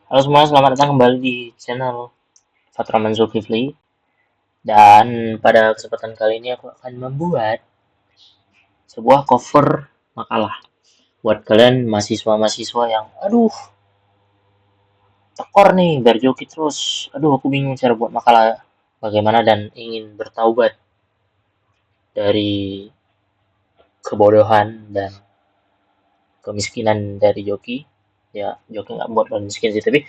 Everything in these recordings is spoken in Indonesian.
Halo semua, selamat datang kembali di channel Fatraman Zulkifli. Dan pada kesempatan kali ini aku akan membuat sebuah cover makalah buat kalian mahasiswa-mahasiswa yang tekor nih berjoki terus. Aku bingung cara buat makalah bagaimana dan ingin bertaubat dari kebodohan dan kemiskinan dari joki. Ya, joki nggak buat kalian miskin sih, tapi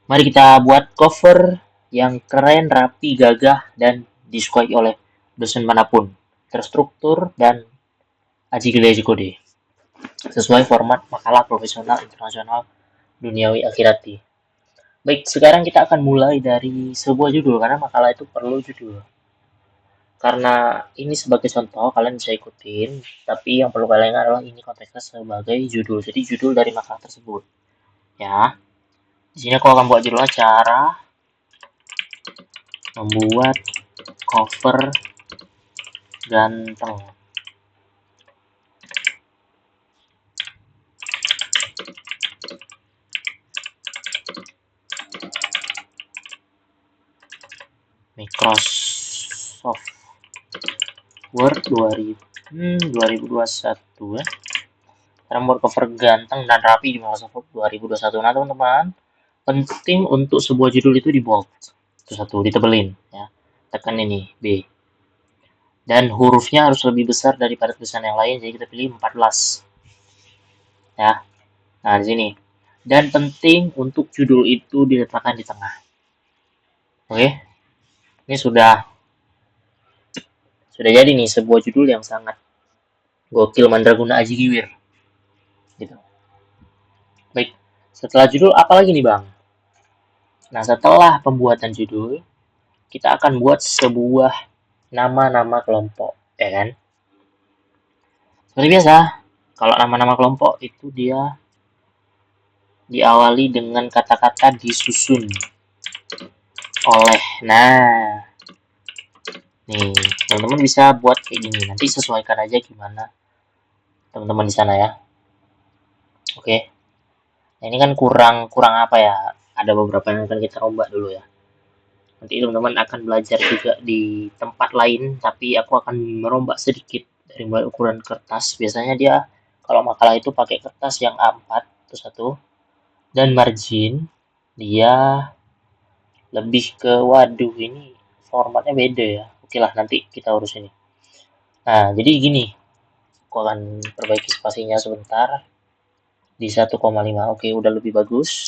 mari kita buat cover yang keren, rapi, gagah, dan disukai oleh dosen manapun. Terstruktur dan aji gede aji kode. Sesuai format makalah profesional, internasional, duniawi, akhirati. Baik, sekarang kita akan mulai dari sebuah judul, karena makalah itu perlu judul. Karena ini sebagai contoh, kalian bisa ikutin, tapi yang perlu kalian ingat adalah ini konteksnya sebagai judul. Jadi judul dari makalah tersebut. Ya, di sini aku akan buat judul acara membuat cover ganteng. Microsoft Word 2021 ya. Cara membuat cover ganteng dan rapi di Microsoft Word 2021. Nah teman-teman, penting untuk sebuah judul itu di bold. Itu satu, ditebelin ya. Tekan ini B. Dan hurufnya harus lebih besar daripada tulisan yang lain, jadi kita pilih 14. Ya. Nah, di sini. Dan penting untuk judul itu diletakkan di tengah. Oke. Ini sudah jadi nih sebuah judul yang sangat gokil, mandraguna aji giwir. Gitu. Baik. Setelah judul apa lagi nih, Bang? Nah, setelah pembuatan judul, kita akan buat sebuah nama-nama kelompok, ya kan? Seperti biasa, kalau nama-nama kelompok itu dia diawali dengan kata-kata disusun oleh. Nah, nih, teman-teman bisa buat kayak gini. Nanti sesuaikan aja gimana teman-teman di sana ya. Oke. Nah, ini kan kurang apa ya? Ada beberapa yang akan kita rombak dulu ya. Nanti teman-teman akan belajar juga di tempat lain, tapi aku akan merombak sedikit dari mulai ukuran kertas. Biasanya dia kalau makalah itu pakai kertas yang A4 itu satu, dan margin dia lebih ke waduh ini formatnya beda ya. Oke lah, nanti kita urus ini. Nah, jadi gini, aku akan perbaiki spasinya sebentar di 1,5. Oke, udah lebih bagus.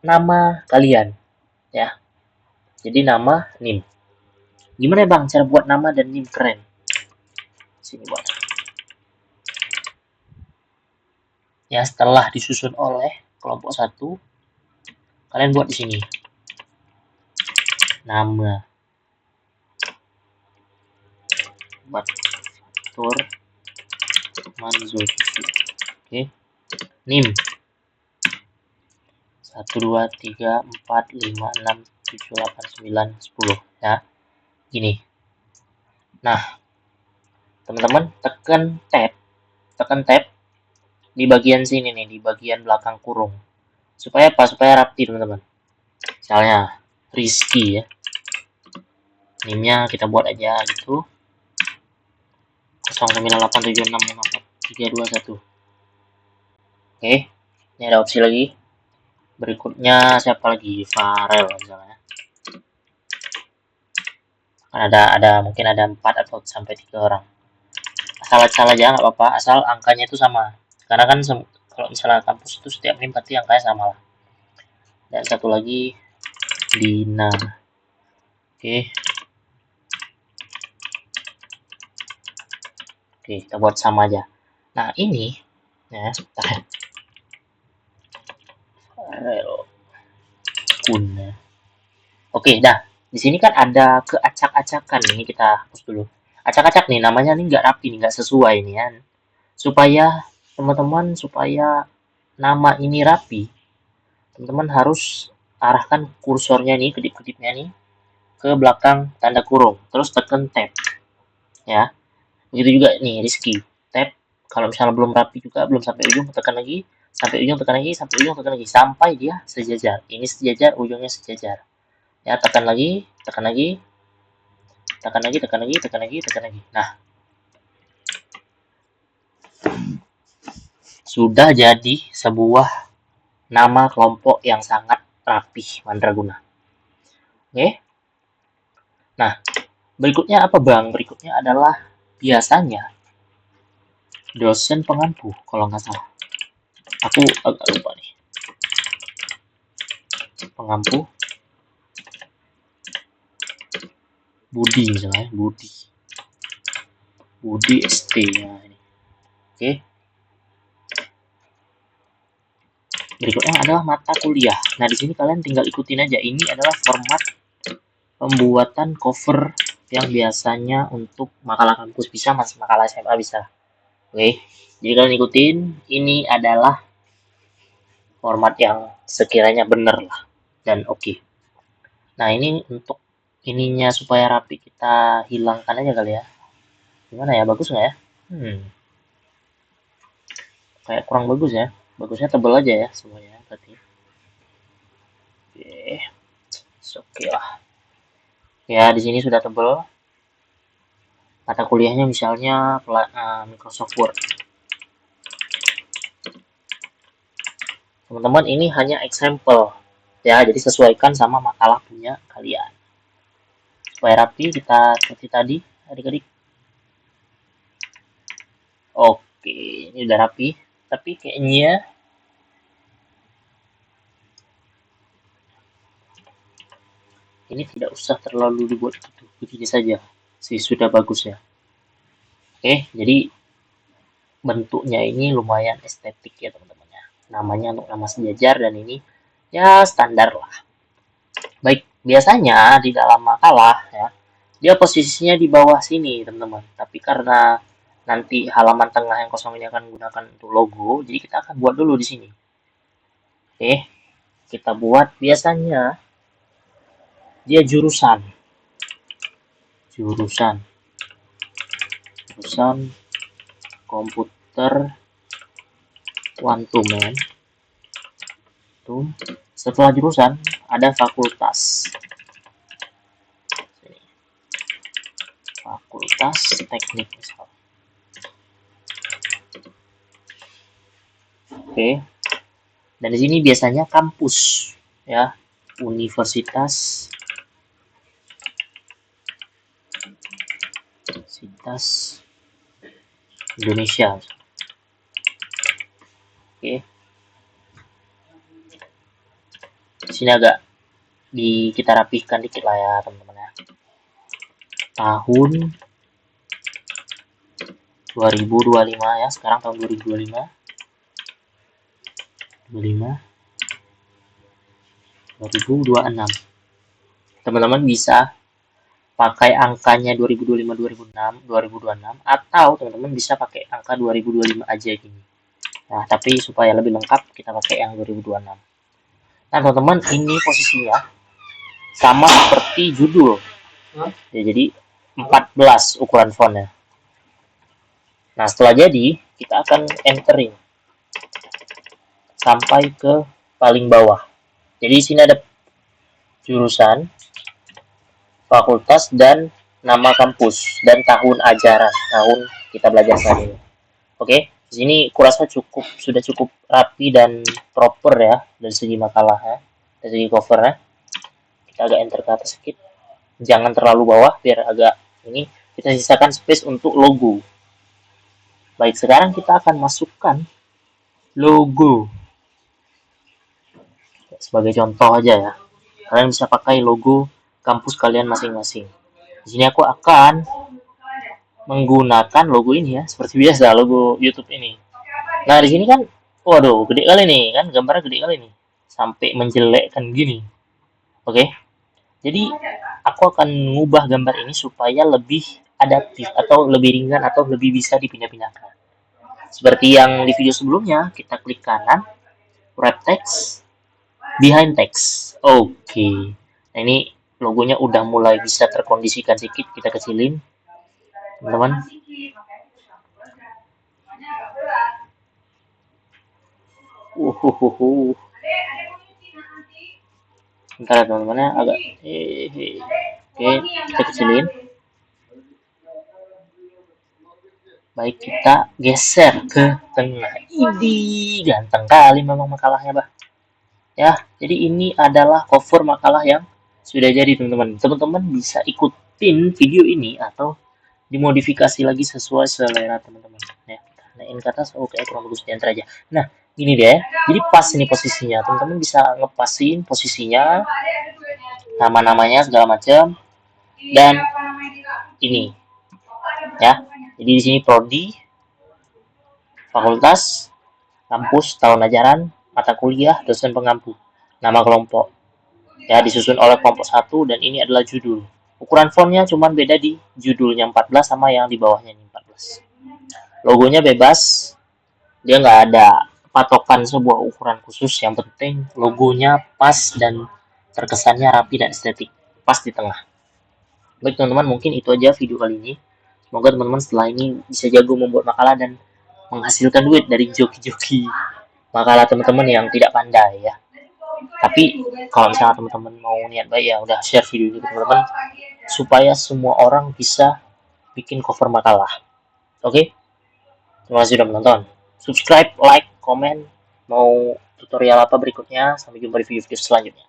Nama kalian ya. Jadi nama NIM. Gimana ya Bang cara buat nama dan NIM keren? Sini buat. Ya, setelah disusun oleh kelompok 1, kalian buat di sini. Nama. Buat Fatur Manzul. Oke. NIM. 1 2 3 4 5 6 7 8 9 10 ya. Gini. Nah, teman-teman tekan tab di bagian sini nih, di bagian belakang kurung. Supaya apa? Supaya rapi, teman-teman. Misalnya Rizky ya. NIM-nya kita buat aja gitu. 0987654321. Oke. Ini ada opsi lagi. Berikutnya siapa lagi? Farel misalnya. Ada mungkin ada 4 atau sampai 3 orang. Asal aja nggak apa-apa, asal angkanya itu sama. Karena kan kalau misalnya kampus itu setiap NIM pasti angkanya sama lah. Dan satu lagi Dina. Oke. Oke, kita buat sama aja. Nah, ini ya, sebentar. Farel Kun. Oke, dah. Di sini kan ada keacak-acakan. Ini kita hapus dulu. Acak-acak nih, namanya nih nggak rapi nih, nggak sesuai nih kan. Supaya teman-teman, supaya nama ini rapi, teman-teman harus arahkan kursornya nih, kedip-kedipnya nih, ke belakang tanda kurung. Terus tekan tab. Ya. Begitu juga nih, Rizky. Tab. Kalau misalnya belum rapi juga, belum sampai ujung, tekan lagi. Sampai ujung tekan lagi, sampai ujung tekan lagi, sampai dia sejajar. Ini sejajar, ujungnya sejajar. Ya, tekan lagi, tekan lagi, tekan lagi, tekan lagi, tekan lagi, tekan lagi. Nah, sudah jadi sebuah nama kelompok yang sangat rapih, Mandraguna. Oke. Nah, berikutnya apa Bang? Berikutnya adalah biasanya dosen pengampu, kalau nggak salah. Aku agak lupa nih. Pengampu Budi misalnya, Budi ST ya ini. Oke. Berikutnya adalah mata kuliah. Nah, di sini kalian tinggal ikutin aja. Ini adalah format pembuatan cover yang biasanya untuk makalah kampus bisa, mas makalah SMA bisa. Oke. Jadi kalian ikutin. Ini adalah format yang sekiranya benar lah dan oke. Nah, ini untuk ininya supaya rapi kita hilangkan aja kali ya. Gimana ya? Bagus nggak ya? Kayak kurang bagus ya. Bagusnya tebel aja ya semuanya berarti. Oke. Oke lah. Ya, di sini sudah tebel. Mata kuliahnya misalnya Microsoft Word. Teman-teman, ini hanya example. Ya, jadi sesuaikan sama makalah punya kalian. Supaya rapi, kita seperti tadi, adik-adik. Oke, ini udah rapi. Tapi kayaknya ini tidak usah terlalu dibuat gitu. Begini saja. Sih, sudah bagus ya. Oke, jadi bentuknya ini lumayan estetik ya teman-teman ya. Namanya untuk nama sejajar dan ini ya standar lah. Baik, biasanya di dalam makalah ya, dia posisinya di bawah sini teman-teman. Tapi karena nanti halaman tengah yang kosong ini akan menggunakan untuk logo, jadi kita akan buat dulu di sini. Oke, kita buat biasanya dia jurusan jurusan komputer kuantum ya. Setelah jurusan ada fakultas. Fakultas teknik misalnya. Oke. Dan di sini biasanya kampus ya, Universitas Indonesia. Oke. Di sini agak kita rapihkan dikit lah ya teman-teman ya. Tahun 2025 ya, sekarang tahun 2025. 2026. Teman-teman bisa pakai angkanya 2025, 2006, 2026 atau teman-teman bisa pakai angka 2025 aja gini. Nah, tapi supaya lebih lengkap kita pakai yang 2026. Nah, teman-teman, ini posisinya sama seperti judul. Ya, jadi 14 ukuran fontnya. Nah, setelah jadi, kita akan entering sampai ke paling bawah. Jadi di sini ada jurusan, fakultas, dan nama kampus dan tahun ajaran, tahun kita belajar saat ini. Oke, di sini kurasa sudah cukup rapi dan proper ya dari segi makalah ya, dari segi cover ya. Kita agak enter ke atas sedikit, jangan terlalu bawah biar agak ini. Kita sisakan space untuk logo. Baik, sekarang kita akan masukkan logo. Sebagai contoh aja ya, kalian bisa pakai logo kampus kalian masing-masing. Di sini aku akan menggunakan logo ini ya, seperti biasa logo YouTube ini. Nah, di sini kan, waduh, gede kali nih kan, gambarnya gede kali nih, sampai menjelekkan gini. Oke, jadi aku akan mengubah gambar ini supaya lebih adaptif atau lebih ringan atau lebih bisa dipindah-pindahkan. Seperti yang di video sebelumnya, kita klik kanan, wrap text, behind text. Oke. Nah, ini logonya udah mulai bisa terkondisikan sedikit, kita kecilin. Teman-teman. Uhuhuhu. Bentar ya teman-teman ya, agak oke, kita kecilin. Baik, kita geser ke tengah. Ini ganteng kali memang makalahnya, bah. Ya, jadi ini adalah cover makalah yang sudah jadi, teman-teman. Teman-teman bisa ikutin video ini atau dimodifikasi lagi sesuai selera teman-teman. Ya, naik ke atas, oke, kurang bagus, diantar aja. Nah, ini deh. Jadi pas ini posisinya. Teman-teman bisa ngepasin posisinya, nama-namanya segala macam, dan ini ya. Jadi di sini prodi, fakultas, kampus, tahun ajaran, mata kuliah, dosen pengampu, nama kelompok. Ya, disusun oleh kelompok 1 dan ini adalah judul. Ukuran fontnya cuma beda di judulnya 14 sama yang di bawahnya ini 14. Logonya bebas, dia nggak ada patokan sebuah ukuran khusus, yang penting logonya pas dan terkesannya rapi dan estetik, pas di tengah. Baik teman-teman, mungkin itu aja video kali ini. Semoga teman-teman setelah ini bisa jago membuat makalah dan menghasilkan duit dari joki-joki makalah teman-teman yang tidak pandai ya. Tapi kalau misalnya teman-teman mau niat baik ya udah share video ini ke teman-teman supaya semua orang bisa bikin cover makalah. Oke? Terima kasih sudah menonton. Subscribe, like, komen, mau tutorial apa berikutnya. Sampai jumpa di video-video selanjutnya.